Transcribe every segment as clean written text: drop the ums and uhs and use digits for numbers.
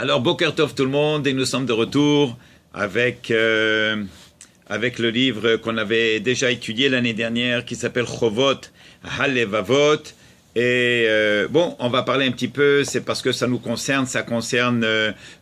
Alors, Boker Tov tout le monde, et nous sommes de retour avec le livre qu'on avait déjà étudié l'année dernière, qui s'appelle Chovot Halevavot. Et bon, on va parler un petit peu, c'est parce que ça nous concerne, ça concerne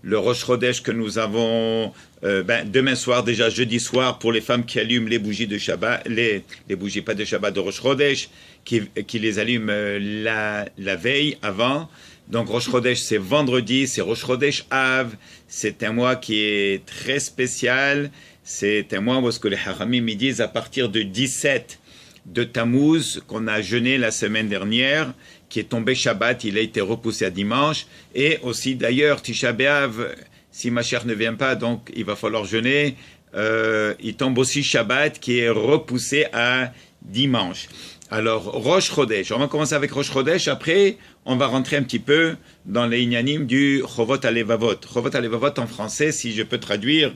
le Rosh Chodesh que nous avons demain soir, déjà jeudi soir, pour les femmes qui allument les bougies de Shabbat, les bougies pas de Shabbat, de Rosh Chodesh, qui les allument la veille avant. Donc Rosh Chodesh c'est vendredi, c'est Rosh Chodesh Av, c'est un mois qui est très spécial, c'est un mois où ce que les Haramim me disent à partir de 17 de Tammuz, qu'on a jeûné la semaine dernière, qui est tombé Shabbat, il a été repoussé à dimanche, et aussi d'ailleurs Tisha B'Av, si ma chère ne vient pas, donc il va falloir jeûner, il tombe aussi Shabbat qui est repoussé à dimanche. Alors, Rosh Chodesh, on va commencer avec Rosh Chodesh, après on va rentrer un petit peu dans les inyanim du Chovot Halevavot. Chovot Halevavot en français, si je peux traduire,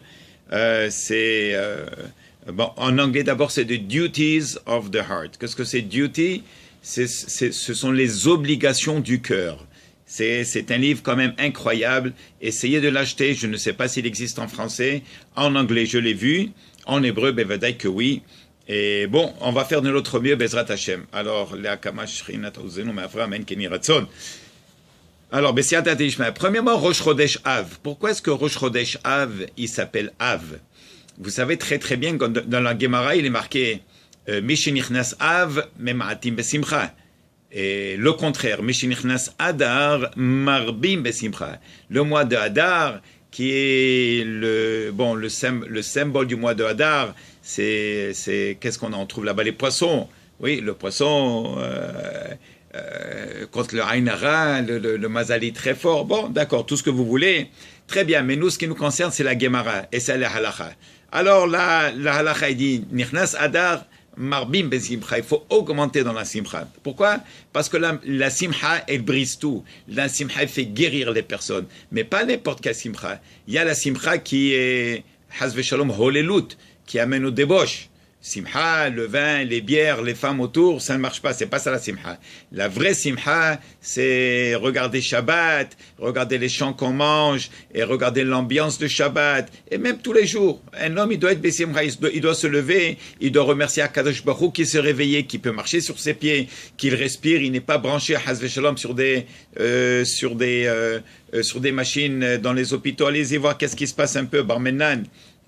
c'est... bon, en anglais d'abord c'est The Duties of the Heart. Qu'est-ce que c'est duty? Ce sont les obligations du cœur. C'est un livre quand même incroyable. Essayez de l'acheter, je ne sais pas s'il existe en français. En anglais, je l'ai vu. En hébreu, bevadaï que oui. Et bon, on va faire de notre mieux, Bezrat Hashem. Alors, alors, premièrement, Rosh Chodesh Av. Pourquoi est-ce que Rosh Chodesh Av, il s'appelle Av? Vous savez très très bien que dans la Gemara, il est marqué Mishenichnas Av, Memaatim Besimcha. Et le contraire, Mishenichnas Adar, Marbim Besimcha. Le mois de Adar, qui est le symbole du mois de Hadar, c'est qu'est-ce qu'on en trouve là-bas? Les poissons. Oui, le poisson, contre le Ain Hara, le Mazali très fort. Bon, d'accord, tout ce que vous voulez. Très bien, mais nous, ce qui nous concerne, c'est la Gemara, et c'est la Halacha. Alors là, la Halacha, il dit, Nichnas Adar, Marbim Besimcha, il faut augmenter dans la Simcha. Pourquoi? Parce que la Simcha, elle brise tout. La Simcha, elle fait guérir les personnes. Mais pas n'importe quelle Simcha. Il y a la Simcha qui est, Hazve Shalom, Holelut, qui amène au débauche. Simcha, le vin, les bières, les femmes autour, ça ne marche pas, c'est pas ça la Simcha. La vraie Simcha, c'est regarder Shabbat, regarder les chants qu'on mange, et regarder l'ambiance de Shabbat, et même tous les jours. Un homme, il doit être Bessimcha, il doit se lever, il doit remercier Akadosh Baruch Hu qui s'est réveillé, qui peut marcher sur ses pieds, qu'il respire, il n'est pas branché à Hazve Shalom sur des machines dans les hôpitaux. Allez-y voir qu'est-ce qui se passe un peu, Barmenan.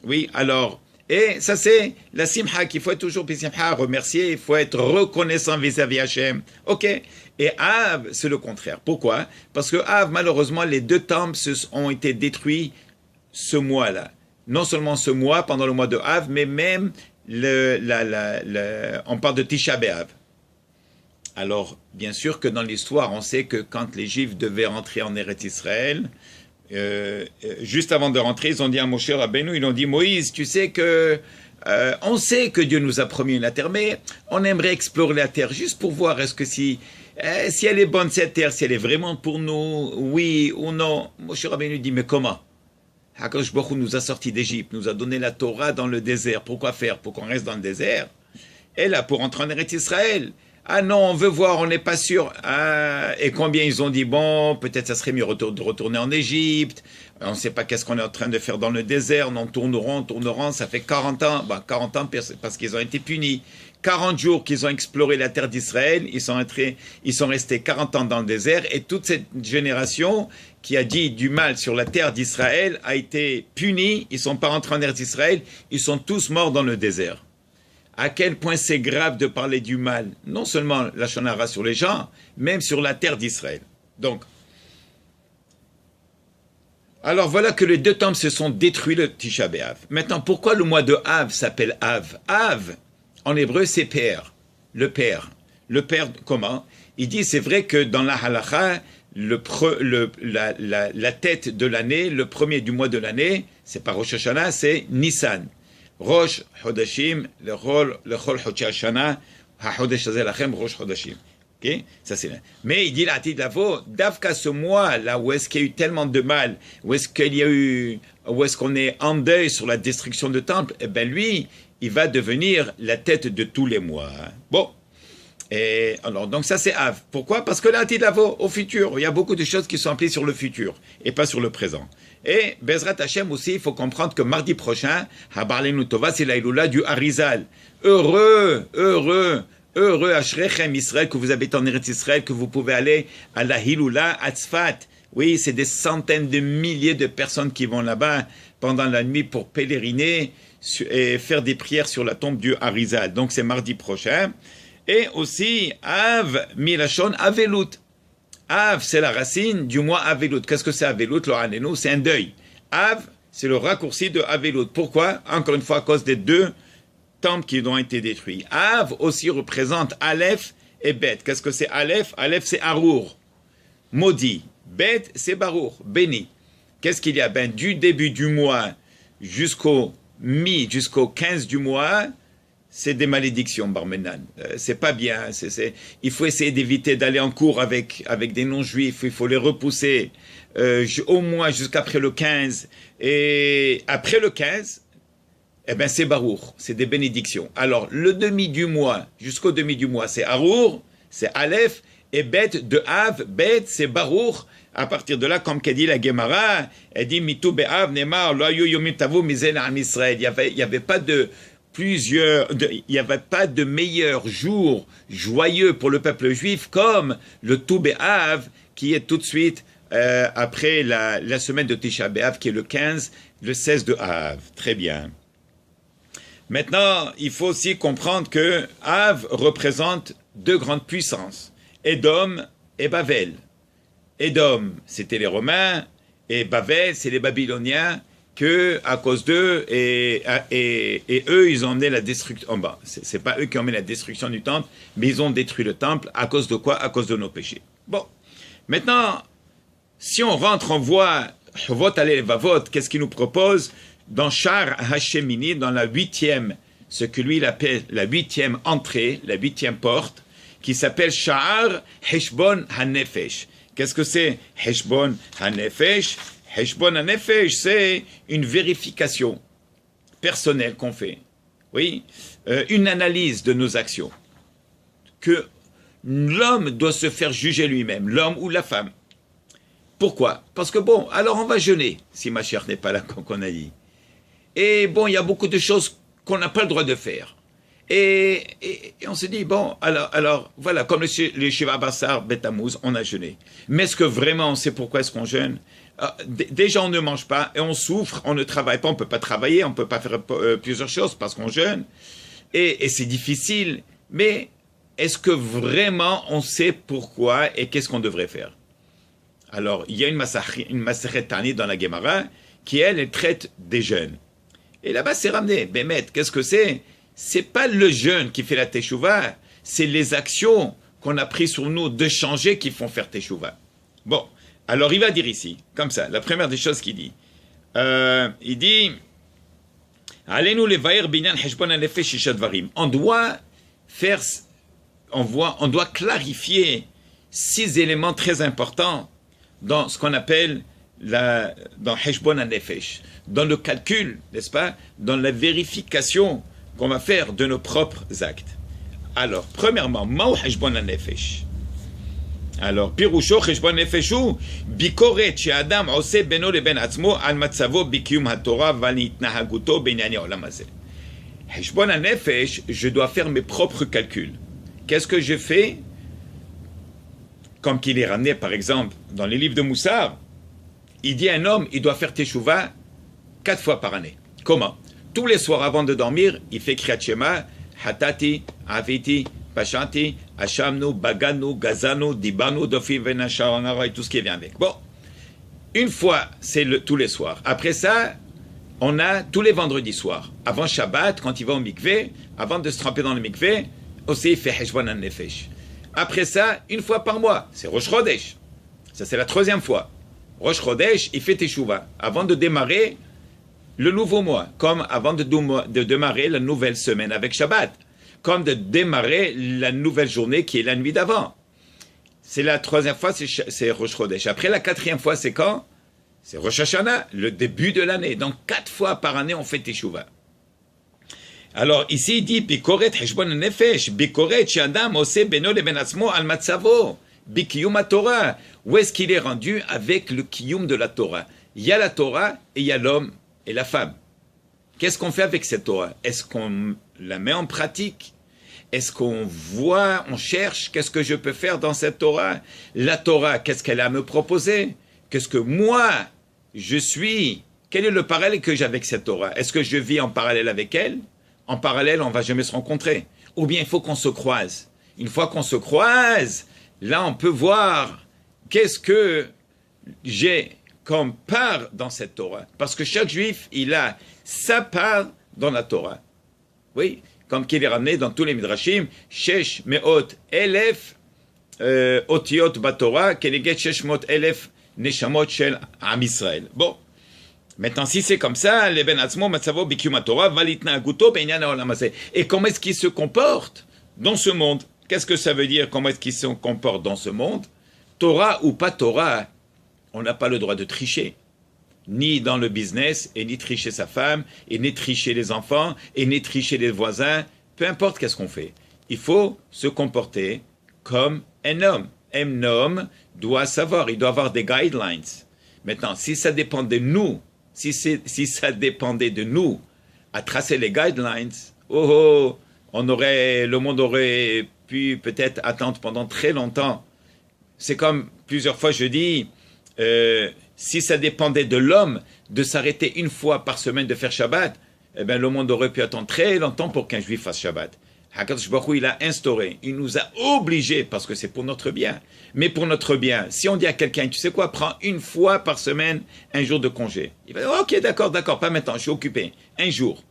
Oui, alors... Et ça, c'est la simcha, qu'il faut être toujours simcha, remercier, il faut être reconnaissant vis-à-vis Hachem. Ok. Et Av, c'est le contraire. Pourquoi? Parce que Av, malheureusement, les deux temples ont été détruits ce mois-là. Non seulement ce mois, pendant le mois de Av, mais même, on parle de Tisha B'Av. Alors, bien sûr que dans l'histoire, on sait que quand les Juifs devaient rentrer en Eretz Israël, juste avant de rentrer, ils ont dit à Moshe Rabbeinu, ils ont dit, Moïse, tu sais que on sait que Dieu nous a promis la terre, mais on aimerait explorer la terre juste pour voir est-ce que si elle est bonne cette terre, si elle est vraiment pour nous, oui ou non. Moshe Rabbeinu dit, mais comment? Hakadosh Baruch Hu nous a sortis d'Égypte, nous a donné la Torah dans le désert. Pourquoi faire? Pour qu'on reste dans le désert? Et là, pour entrer en Eretz Israël. Ah non, on veut voir, on n'est pas sûr. Ah, et combien ils ont dit, bon, peut-être ça serait mieux de retourner en Égypte. On ne sait pas qu'est-ce qu'on est en train de faire dans le désert. On tourneront, ça fait 40 ans. Ben, 40 ans parce qu'ils ont été punis. 40 jours qu'ils ont exploré la terre d'Israël. Ils sont restés 40 ans dans le désert. Et toute cette génération qui a dit du mal sur la terre d'Israël a été punie. Ils ne sont pas rentrés en terre d'Israël. Ils sont tous morts dans le désert. À quel point c'est grave de parler du mal, non seulement la Shonara sur les gens, même sur la terre d'Israël. Donc, alors voilà que les deux temples se sont détruits le Tisha B'Av. Maintenant, pourquoi le mois de Av s'appelle Av? Av, en hébreu, c'est père, le père. Le père, comment? Il dit, c'est vrai que dans la halacha, la tête de l'année, le premier du mois de l'année, c'est pas Rosh Hashanah, c'est Nissan. Rosh Chodashim, le Chol Chodshi Hashana, HaChodesh Hazeh Lachem, Rosh Chodashim. Okay? Ça c'est là. Mais il dit là, Davka ce mois, là où est-ce qu'il y a eu tellement de mal, où est-ce qu'on est en deuil sur la destruction de temple, eh bien lui, il va devenir la tête de tous les mois. Bon. Et alors, donc ça c'est Av. Pourquoi? Parce que là, Tidavo, au futur, il y a beaucoup de choses qui sont appelées sur le futur et pas sur le présent. Et Bezrat Hashem aussi, il faut comprendre que mardi prochain, Habarlenu Tova, c'est la Iloula du Harizal. Heureux, heureux, heureux, Ashrechem Israël, que vous habitez en Eretz Israël, que vous pouvez aller à la Hiloula, à Tzfat. Oui, c'est des centaines de milliers de personnes qui vont là-bas pendant la nuit pour pèleriner et faire des prières sur la tombe du Harizal. Donc c'est mardi prochain. Et aussi, Av, Milachon, Avelut. Av, c'est la racine du mois Avelut. Qu'est-ce que c'est Avelut? L'Oranenu, c'est un deuil. Av, c'est le raccourci de Avelut. Pourquoi? Encore une fois, à cause des deux temples qui ont été détruits. Av aussi représente Aleph et Bet. Qu'est-ce que c'est Aleph? Aleph, c'est Arour, maudit. Bet, c'est Barour, béni. Qu'est-ce qu'il y a? Ben, du début du mois jusqu'au 15 du mois, c'est des malédictions, Barmenan. C'est pas bien. Il faut essayer d'éviter d'aller en cours avec des non-juifs. Il faut les repousser au moins jusqu'après le 15. Et après le 15, eh ben c'est Barour. C'est des bénédictions. Alors, le demi du mois, jusqu'au demi du mois, c'est Arour, c'est Aleph, et Bet de Av, Bet, c'est Barour. À partir de là, comme qu'a dit la Gemara, elle dit Mitou be'av nemar lo ayu yomim tavu mizel am Israël. Il y avait pas de il n'y avait pas de meilleur jour joyeux pour le peuple juif comme le Tou B'Av qui est tout de suite après la semaine de Tisha B'Av qui est le 15, le 16 de Av. Très bien. Maintenant, il faut aussi comprendre que Av représente deux grandes puissances, Édom et Bavel. Édom, c'était les Romains, et Bavel, c'est les Babyloniens, que à cause d'eux et eux ils ont emmené la destruction. Oh bah, c'est pas eux qui ont emmené la destruction du temple, mais ils ont détruit le temple à cause de quoi? À cause de nos péchés. Bon, maintenant, si on rentre, on voit Chovot Halel Vavot, qu'est-ce qu'il nous propose dans Shar Hashemini, dans la 8e, ce que lui il appelle la 8e entrée, la 8e porte, qui s'appelle Shar Heshbon Hanefesh. Qu'est-ce que c'est Heshbon Hanefesh? Heshbon HaNefesh, c'est une vérification personnelle qu'on fait. Oui, une analyse de nos actions. Que l'homme doit se faire juger lui-même, l'homme ou la femme. Pourquoi? Parce que bon, alors on va jeûner, si ma chère n'est pas là, comme on a dit. Et bon, il y a beaucoup de choses qu'on n'a pas le droit de faire. Et on se dit, bon, alors voilà, comme le Shiva Bassar Betamouz, on a jeûné. Mais est-ce que vraiment on sait pourquoi est-ce qu'on jeûne? Déjà, on ne mange pas et on souffre, on ne travaille pas, on ne peut pas travailler, on ne peut pas faire plusieurs choses parce qu'on jeûne. Et c'est difficile, mais est-ce que vraiment on sait pourquoi et qu'est-ce qu'on devrait faire? Alors, il y a une Masachet Tani dans la Gemara qui, elle traite des jeûnes. Et là-bas, c'est ramené. Bémet, qu'est-ce que c'est? C'est pas le jeûne qui fait la Teshuvah, c'est les actions qu'on a prises sur nous de changer qui font faire Teshuvah. Bon. Alors, il va dire ici, comme ça, la première des choses qu'il dit, il dit, on doit faire, on doit clarifier 6 éléments très importants dans ce qu'on appelle dans Heshbon HaNefesh, dans le calcul, n'est-ce pas, dans la vérification qu'on va faire de nos propres actes. Alors, premièrement, Ma'u Heshbon HaNefesh. Alors, Pirusho Cheshbon Nefeshu, Bikoret she'adam ose beno leben atzmo al matzavo bikiyum haTorah val itnahaguto beinyani olam hazeh. Cheshbon HaNefesh, je dois faire mes propres calculs. Qu'est-ce que je fais? Comme qu'il est ramené, par exemple, dans les livres de Moussar, il dit à un homme, il doit faire Teshuvah 4 fois par année. Comment? Tous les soirs avant de dormir, il fait Kriyat Shema, Hatati, Aviti, Pachanti, Hachamnu, Baganu, Gazanu, Dibanu, Dofi, Venacharangara et tout ce qui vient avec. Bon, une fois, c'est tous les soirs. Après ça, on a tous les vendredis soirs. Avant Shabbat, quand il va au mikveh, avant de se tremper dans le mikveh, aussi il fait Heshbon HaNefesh. Après ça, une fois par mois, c'est Rosh Chodesh. Ça, c'est la 3e fois. Rosh Chodesh, il fait Teshuvah. Avant de démarrer le nouveau mois, comme avant de démarrer la nouvelle semaine avec Shabbat. Comme de démarrer la nouvelle journée qui est la nuit d'avant. C'est la 3e fois, c'est Rosh Chodesh. Après, la 4e fois, c'est quand? C'est Rosh Hashanah, le début de l'année. Donc, 4 fois par année, on fait Teshuvah. Alors ici il dit Bikoret Heshbon Nefesh, Bikoret Shadam Ose Beno Leben Atzmo Al Matzavo, Bikiyum Torah. Où est-ce qu'il est rendu avec le Kiyum de la Torah? Il y a la Torah et il y a l'homme et la femme. Qu'est-ce qu'on fait avec cette Torah? Est-ce qu'on la met en pratique? Est-ce qu'on voit, on cherche, qu'est-ce que je peux faire dans cette Torah? La Torah, qu'est-ce qu'elle a à me proposer? Qu'est-ce que moi, je suis? Quel est le parallèle que j'ai avec cette Torah? Est-ce que je vis en parallèle avec elle? En parallèle, on ne va jamais se rencontrer. Ou bien il faut qu'on se croise. Une fois qu'on se croise, là on peut voir qu'est-ce que j'ai comme part dans cette Torah. Parce que chaque juif, il a sa part dans la Torah. Oui, comme qu'il est ramené dans tous les Midrashim, Shesh Meot Elef Otiot Batorah, Keneget Shesh Meot Elef Neshamot Shel Am Israël. Bon. Maintenant, si c'est comme ça, les ben atzmo matzavo bikiyum Torah valitna aguto beinyan haolam hazeh. Et comment est-ce qu'il se comporte dans ce monde? Qu'est-ce que ça veut dire? Comment est-ce qu'il se comporte dans ce monde? Torah ou pas Torah, on n'a pas le droit de tricher, ni dans le business, et ni tricher sa femme, et ni tricher les enfants, et ni tricher les voisins. Peu importe qu'est-ce qu'on fait, il faut se comporter comme un homme. Un homme doit savoir, il doit avoir des guidelines. Maintenant, si ça dépend de nous, si ça dépendait de nous à tracer les guidelines, le monde aurait pu peut-être attendre pendant très longtemps. C'est comme plusieurs fois je dis, si ça dépendait de l'homme de s'arrêter une fois par semaine de faire Shabbat, eh bien le monde aurait pu attendre très longtemps pour qu'un juif fasse Shabbat. HaKadosh Baruch Hu, il a instauré, il nous a obligés, parce que c'est pour notre bien. Mais pour notre bien, si on dit à quelqu'un, tu sais quoi, prends une fois par semaine un jour de congé. Il va dire, ok, d'accord, pas maintenant, je suis occupé. Un jour.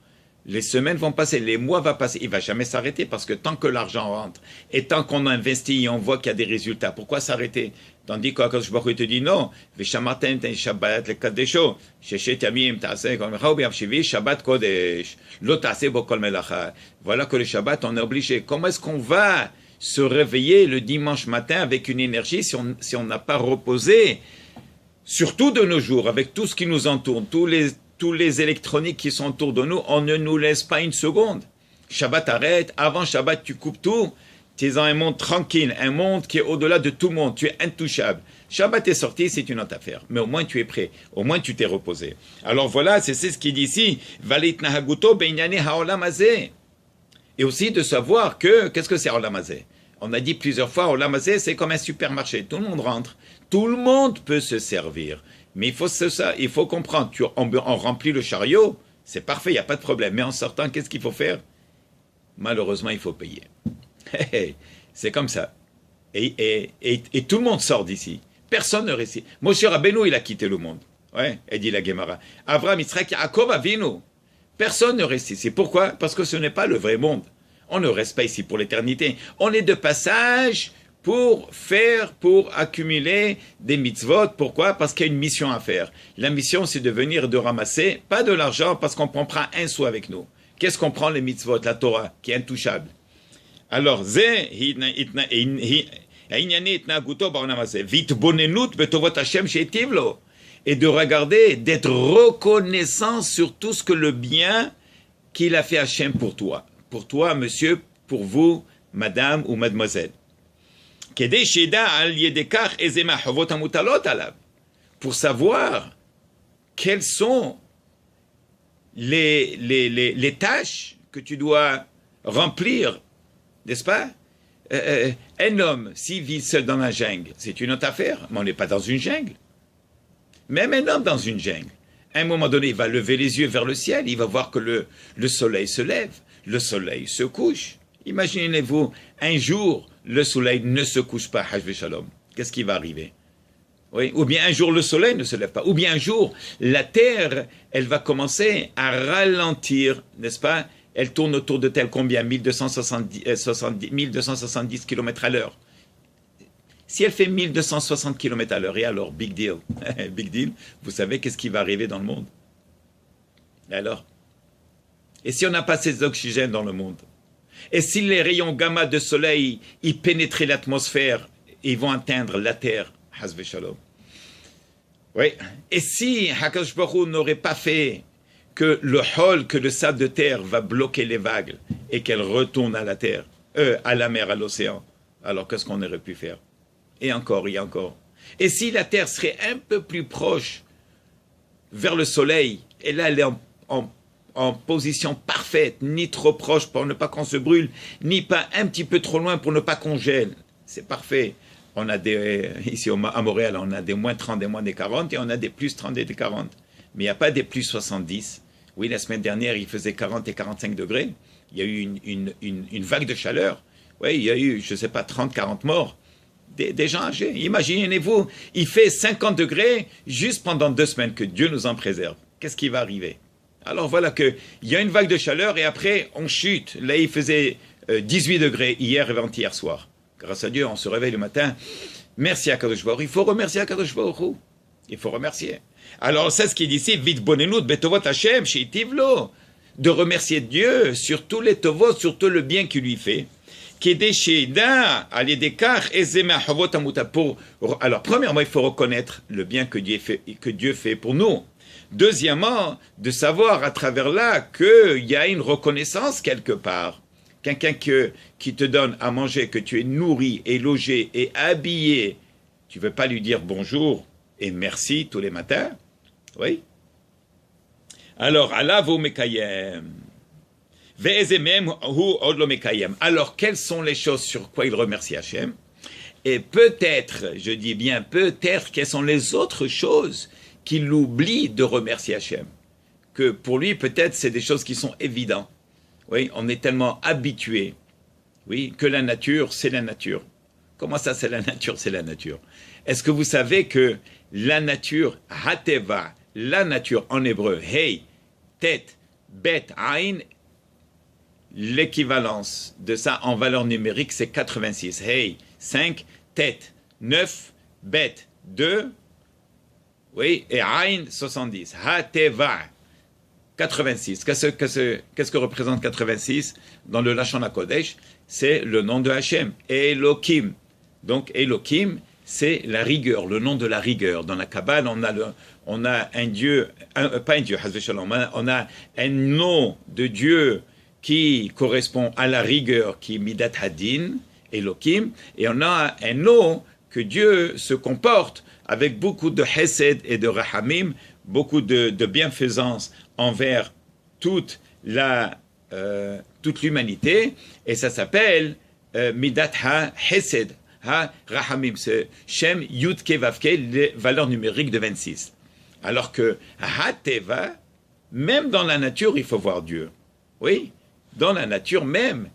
Les semaines vont passer, les mois vont passer. Il ne va jamais s'arrêter parce que tant que l'argent rentre et tant qu'on investit et on voit qu'il y a des résultats, pourquoi s'arrêter? Tandis qu'Akadosh Baruch Hu te dit non. Veshamartem ten Shabbat le kadesho. Sheshet yamim ta'aseh kol melacha u'biyam shivi Shabbat kodesh. Lo ta'aseh bo kol melacha. Voilà que le Shabbat, on est obligé. Comment est-ce qu'on va se réveiller le dimanche matin avec une énergie si on n'a pas reposé? Surtout de nos jours, avec tout ce qui nous entoure, tous les électroniques qui sont autour de nous, on ne nous laisse pas une seconde. Shabbat arrête, avant Shabbat tu coupes tout, tu es dans un monde tranquille, un monde qui est au-delà de tout le monde, tu es intouchable. Shabbat est sorti, c'est une autre affaire, mais au moins tu es prêt, au moins tu t'es reposé. Alors voilà, c'est ce qu'il dit ici, Valit nahaguto beinyane haolam hazeh. Et aussi de savoir qu'est-ce que c'est haolam hazeh? On a dit plusieurs fois, haolam hazeh c'est comme un supermarché, tout le monde rentre, tout le monde peut se servir. Mais il faut comprendre, on remplit le chariot, c'est parfait, il n'y a pas de problème. Mais en sortant, qu'est-ce qu'il faut faire? Malheureusement, il faut payer. C'est comme ça. Et tout le monde sort d'ici. Personne ne reste ici. Moshe Rabbeinu, il a quitté le monde. Ouais, et dit la Gemara. Avraham, Yitzhak, Yaakov Avinu. Personne ne reste ici. Pourquoi? Parce que ce n'est pas le vrai monde. On ne reste pas ici pour l'éternité. On est de passage pour accumuler des mitzvot. Pourquoi? Parce qu'il y a une mission à faire. La mission, c'est de venir de ramasser, pas de l'argent, parce qu'on prend un sou avec nous. Qu'est-ce qu'on prend, les mitzvot? La Torah, qui est intouchable. Alors, et de regarder, d'être reconnaissant sur tout ce que le bien qu'il a fait Hachem pour toi, monsieur, pour vous, madame ou mademoiselle. Pour savoir quelles sont les tâches que tu dois remplir, n'est-ce pas? Un homme, s'il vit seul dans la jungle, c'est une autre affaire, mais on n'est pas dans une jungle. Même un homme dans une jungle, à un moment donné, il va lever les yeux vers le ciel, il va voir que le soleil se lève, le soleil se couche. Imaginez-vous, un jour, le soleil ne se couche pas, Hajvé Shalom. Qu'est-ce qui va arriver? Oui, ou bien un jour, le soleil ne se lève pas. Ou bien un jour, la terre, elle va commencer à ralentir, n'est-ce pas? Elle tourne autour de tel combien? 1270 km à l'heure. Si elle fait 1260 km à l'heure, et alors, big deal. Big deal, vous savez qu'est-ce qui va arriver dans le monde? Et alors? Et si on n'a pas assez d'oxygène dans le monde? Et si les rayons gamma de soleil, ils pénétraient l'atmosphère, ils vont atteindre la terre, Hazvé Shalom. Oui. Et si Hakadosh Baruch Hu n'aurait pas fait que le hol, que le sable de terre va bloquer les vagues et qu'elles retournent à la terre, à la mer, à l'océan. Alors qu'est-ce qu'on aurait pu faire? Et encore, et encore. Et si la terre serait un peu plus proche vers le soleil, et là elle est en position parfaite, ni trop proche pour ne pas qu'on se brûle, ni pas un petit peu trop loin pour ne pas qu'on gèle. C'est parfait. On a ici à Montréal, on a des moins 30, des moins des 40, et on a des plus 30 et des 40. Mais il n'y a pas des plus 70. Oui, la semaine dernière, il faisait 40 et 45 degrés. Il y a eu une vague de chaleur. Oui, il y a eu, je ne sais pas, 30, 40 morts. Des gens âgés. Imaginez-vous, il fait 50 degrés juste pendant 2 semaines, que Dieu nous en préserve. Qu'est-ce qui va arriver? Alors voilà qu'il y a une vague de chaleur et après on chute. Là, il faisait 18 degrés hier et avant-hier soir. Grâce à Dieu, on se réveille le matin. Merci à Kadosh Baruch Hu. Il faut remercier à Kadosh Baruch Hu. Il faut remercier. Alors c'est ce qu'il dit ici, vite bonenut betovot Hashem sheitivlo, de remercier Dieu sur tous les tovot, sur tout le bien qu'il lui fait. Alors premièrement, il faut reconnaître le bien que Dieu fait pour nous. Deuxièmement, de savoir à travers là qu'il y a une reconnaissance quelque part. Quelqu'un qui te donne à manger, que tu es nourri et logé et habillé, tu ne veux pas lui dire bonjour et merci tous les matins? Oui. Alors, Allah vous mekayem. Alors, quelles sont les choses sur quoi il remercie Hachem? Et peut-être, je dis bien peut-être, quelles sont les autres choses qu'il oublie de remercier Hachem? Que pour lui, peut-être, c'est des choses qui sont évidentes. Oui, on est tellement habitué, oui, que la nature, c'est la nature. Comment ça, c'est la nature? C'est la nature. Est-ce que vous savez que la nature, hateva, la nature en hébreu, hey, tête, bet, aïn, l'équivalence de ça en valeur numérique, c'est 86. Hey, 5, tête, 9, bet, 2, oui, et aïn, 70. Hateva, 86. Qu'est-ce que représente 86 dans le Lachon HaKodesh? C'est le nom de Hachem, Elohim. Donc Elohim, c'est la rigueur, le nom de la rigueur. Dans la Kabbale, on a un Dieu, pas un Dieu, on a un nom de Dieu qui correspond à la rigueur, qui est Midat Hadin, Elohim, et on a un nom que Dieu se comporte avec beaucoup de Hesed et de Rahamim, beaucoup de bienfaisance envers toute l'humanité, et ça s'appelle Midat Ha-Hesed, Ha-Rahamim, c'est Shem Yud-Ke Vav-Ke, les valeurs numériques de 26. Alors que Ha-Teva, même dans la nature, il faut voir Dieu. Oui, dans la nature même,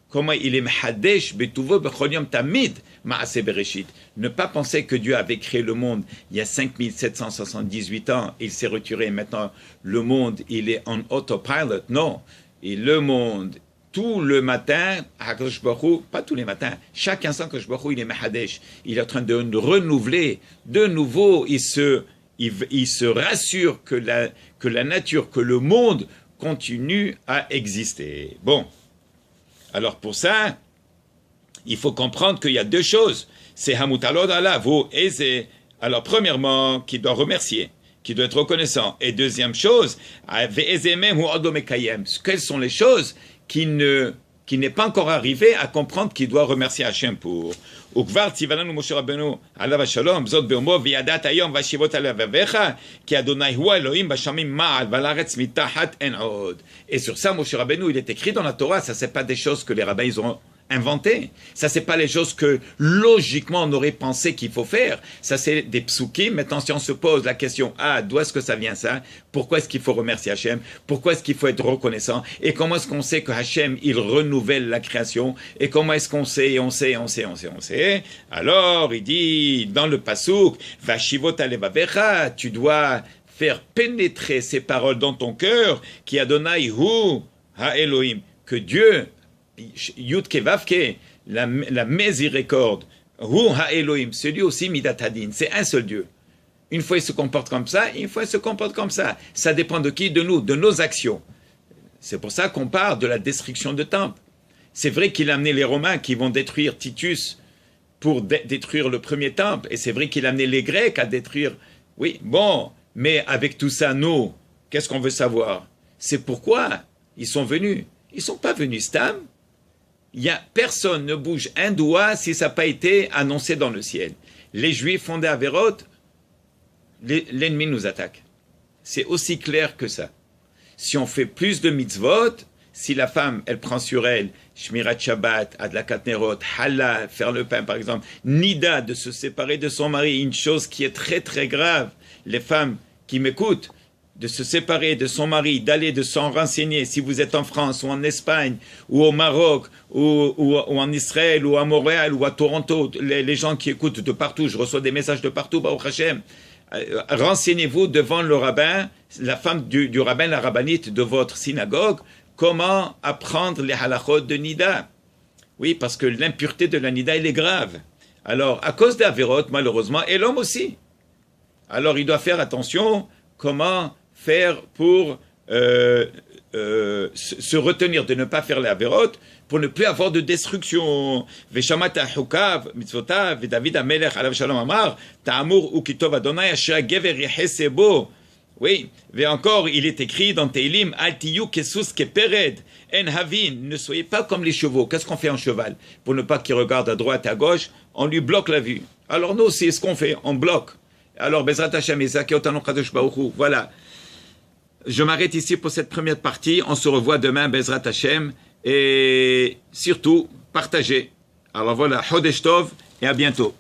comment il est Mahadesh Betuvo Bechol Yom Tamid Maaseh Bereshit. Ne pas penser que Dieu avait créé le monde il y a 5778 ans, il s'est retiré, maintenant le monde il est en autopilot. Non, et le monde, tout le matin, HaKadosh Baruch Hu, pas tous les matins, chaque instant que HaKadosh Baruch Hu, il est Mahadesh, il est en train de renouveler, de nouveau, il se rassure que la nature, que le monde continue à exister. Bon. Alors pour ça, il faut comprendre qu'il y a deux choses. C'est Hamutalod Allah, vous et c'est. Alors premièrement, qui doit remercier, qui doit être reconnaissant. Et deuxième chose, quelles sont les choses qui n'est pas encore arrivé à comprendre qu'il doit remercier Hachem pour. Et sur ça, Moshe Rabbeinu, il est écrit dans la Torah, ça c'est pas des choses que les rabbins ils ont inventées. Ça c'est pas les choses que logiquement on aurait pensé qu'il faut faire. Ça c'est des psukim. Maintenant si on se pose la question, d'où est-ce que ça vient ça? Pourquoi est-ce qu'il faut remercier Hachem? Pourquoi est-ce qu'il faut être reconnaissant? Et comment est-ce qu'on sait que Hachem il renouvelle la création? Et comment est-ce qu'on sait? On sait. Alors il dit dans le pasuk, Vashivot alevavecha, tu dois faire pénétrer ces paroles dans ton cœur, qui Adonai hu ha Elohim, que Dieu Yud-Ke Vav-Ke, la miséricorde, Hu ha-Elohim, c'est lui aussi Midat Hadin, c'est un seul Dieu. Une fois il se comporte comme ça, une fois il se comporte comme ça. Ça dépend de qui? De nous, de nos actions. C'est pour ça qu'on parle de la destruction de temple. C'est vrai qu'il a amené les Romains qui vont détruire Titus pour détruire le premier temple, et c'est vrai qu'il a amené les Grecs à détruire, oui, bon, mais avec tout ça, nous, Qu'est-ce qu'on veut savoir? C'est pourquoi ils sont venus. Ils ne sont pas venus stam. Personne ne bouge un doigt si ça n'a pas été annoncé dans le ciel. Les Juifs font des avérotes, l'ennemi nous attaque. C'est aussi clair que ça. Si on fait plus de mitzvot, si la femme, elle prend sur elle, Shmirat Shabbat, Adlakat Nerot, Halla, faire le pain par exemple, Nida, de se séparer de son mari, une chose qui est très très grave. Les femmes qui m'écoutent, de se séparer de son mari, d'aller de s'en renseigner, si vous êtes en France ou en Espagne ou au Maroc ou en Israël ou à Montréal ou à Toronto, les gens qui écoutent de partout, je reçois des messages de partout, Baruch Hashem, renseignez-vous devant le rabbin, la femme du rabbin, la rabbinite de votre synagogue, comment apprendre les halachot de Nida. Oui, parce que l'impureté de la Nida, elle est grave. Alors, à cause des avérotes, malheureusement, et l'homme aussi. Alors, il doit faire attention comment faire pour se retenir de ne pas faire les avérotes, pour ne plus avoir de destruction. Veshamat hukav mitzvotav David Amelech alav shalom amar ta'amur ukitov Adonai asher gever yechese bo. Oui, et encore, il est écrit dans Teilim, Al tiyu kesus kepered en havin, ne soyez pas comme les chevaux. Qu'est-ce qu'on fait en cheval? Pour ne pas qu'il regarde à droite et à gauche, on lui bloque la vue. Alors nous, c'est ce qu'on fait, on bloque. Alors, Bezrat Hashem, voilà. Je m'arrête ici pour cette première partie. On se revoit demain, Bezrat Hashem. Et surtout, partagez. Alors voilà, Chodesh Tov et à bientôt.